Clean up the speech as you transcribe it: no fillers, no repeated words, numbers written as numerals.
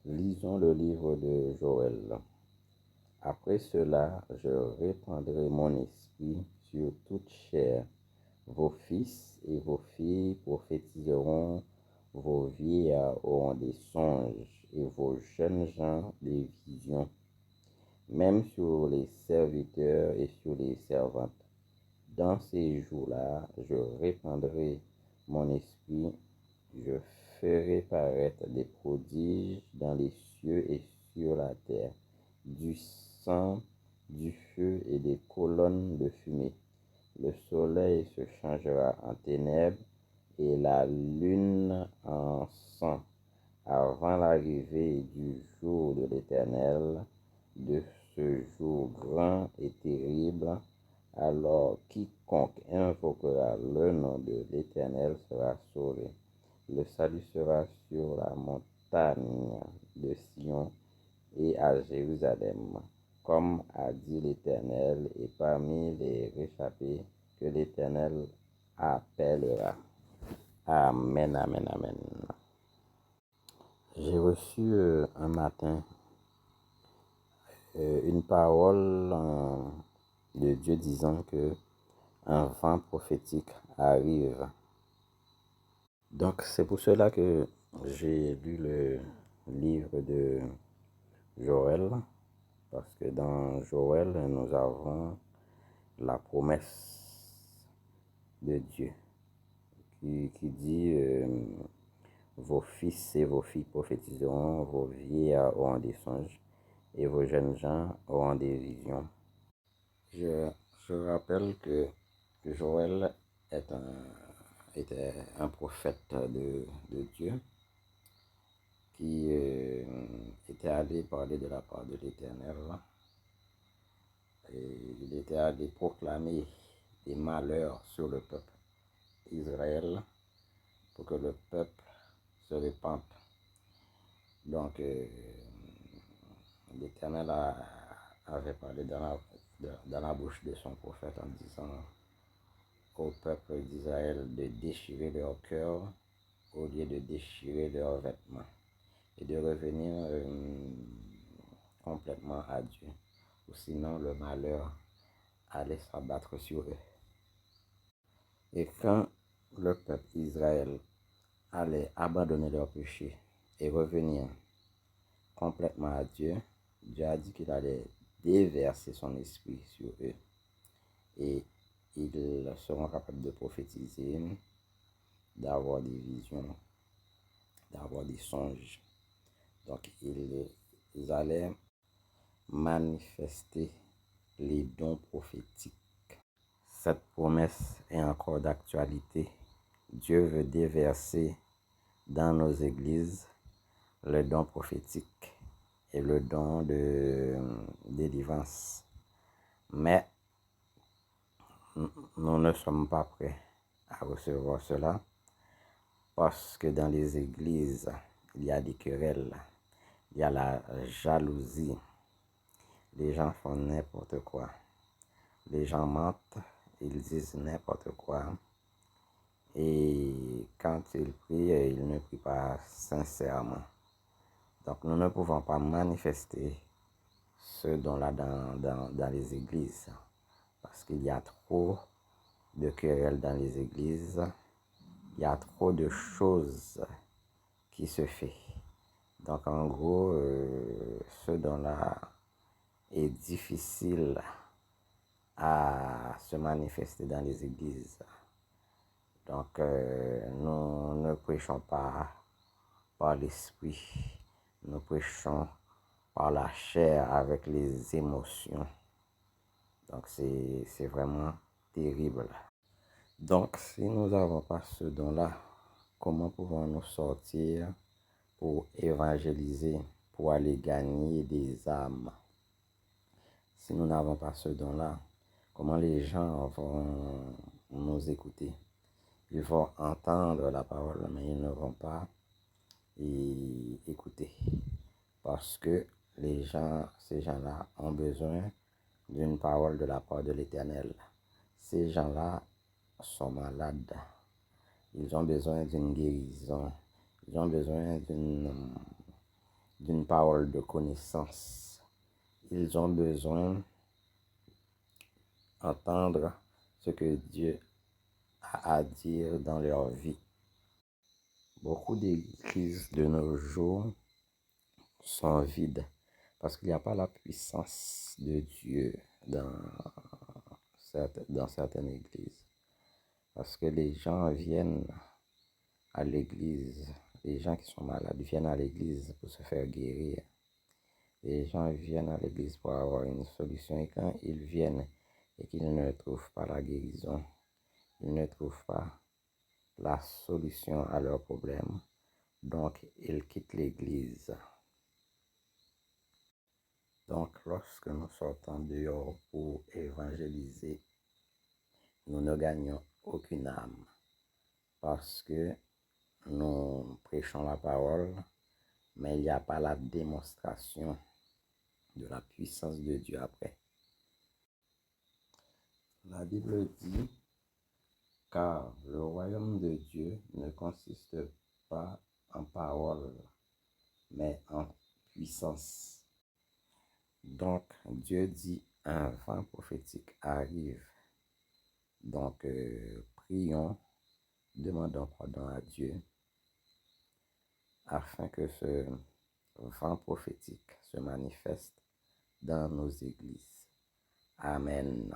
Lisons le livre de Joël. Après cela, je répandrai mon esprit sur toute chair. Vos fils et vos filles prophétiseront, vos vieillards auront des songes et vos jeunes gens des visions, même sur les serviteurs et sur les servantes. Dans ces jours-là, je répandrai mon esprit, je ferai paraître des prodiges dans les cieux et sur la terre, du sang, du feu et des colonnes de fumée. Le soleil se changera en ténèbres et la lune en sang, avant l'arrivée du jour de l'Éternel, de ce jour grand et terrible. Alors quiconque invoquera le nom de l'Éternel sera sauvé. Le salut sera sur la montagne de Sion et à Jérusalem, comme a dit l'Éternel, et parmi les réchappés que l'Éternel appellera. Amen, amen, amen. J'ai reçu un matin une parole de Dieu disant que un vent prophétique arrive. Donc c'est pour cela que j'ai lu le livre de Joël, parce que dans Joël, nous avons la promesse de Dieu qui dit vos fils et vos filles prophétiseront, vos vieillards auront des songes et vos jeunes gens auront des visions. Je rappelle que Joël était un prophète de Dieu qui était allé parler de la part de l'Éternel. Et il était allé proclamer des malheurs sur le peuple Israël pour que le peuple se répande. Donc, l'Éternel avait parlé dans la bouche de son prophète en disant au peuple d'Israël de déchirer leur cœur au lieu de déchirer leurs vêtements et de revenir complètement à Dieu, ou sinon le malheur allait s'abattre sur eux. Et quand le peuple Israël allait abandonner leur péché et revenir complètement à Dieu, Dieu a dit qu'il allait déverser son esprit sur eux. Et ils seront capables de prophétiser, d'avoir des visions, d'avoir des songes. Donc ils allaient manifester les dons prophétiques. Cette promesse est encore d'actualité. Dieu veut déverser dans nos églises le don prophétique et le don de délivrance. Mais nous ne sommes pas prêts à recevoir cela parce que dans les églises, il y a des querelles, il y a la jalousie. Les gens font n'importe quoi. Les gens mentent, ils disent n'importe quoi. Et quand ils prient, ils ne prient pas sincèrement. Donc nous ne pouvons pas manifester ce don-là dans les églises. Parce qu'il y a trop de querelles dans les églises. Il y a trop de choses qui se font. Donc en gros, ce don-là est difficile à se manifester dans les églises. Donc nous ne prêchons pas par l'esprit, nous prêchons par la chair avec les émotions. Donc c'est vraiment terrible. Donc si nous n'avons pas ce don-là, comment pouvons-nous sortir pour évangéliser, pour aller gagner des âmes? Si nous n'avons pas ce don-là, comment les gens vont nous écouter? Ils vont entendre la parole, mais ils ne vont pas écouter. Parce que ces gens-là ont besoin d'une parole de la part de l'Éternel. Ces gens-là sont malades. Ils ont besoin d'une guérison. Ils ont besoin d'une parole de connaissance. Ils ont besoin d'entendre ce que Dieu a à dire dans leur vie. Beaucoup d'églises de nos jours sont vides parce qu'il n'y a pas la puissance de Dieu dans certaines églises. Parce que les gens viennent à l'église, les gens qui sont malades viennent à l'église pour se faire guérir. Les gens viennent à l'église pour avoir une solution et quand ils viennent et qu'ils ne trouvent pas la guérison, ils ne trouvent pas la solution à leurs problèmes, donc ils quittent l'église. Donc lorsque nous sortons dehors pour évangéliser, nous ne gagnons aucune âme parce que nous prêchons la parole, mais il n'y a pas la démonstration de la puissance de Dieu après. La Bible dit, car le royaume de Dieu ne consiste pas en parole, mais en puissance. Donc, Dieu dit, un vent prophétique arrive. Donc, prions, demandons pardon à Dieu afin que ce vent prophétique se manifeste dans nos églises. Amen.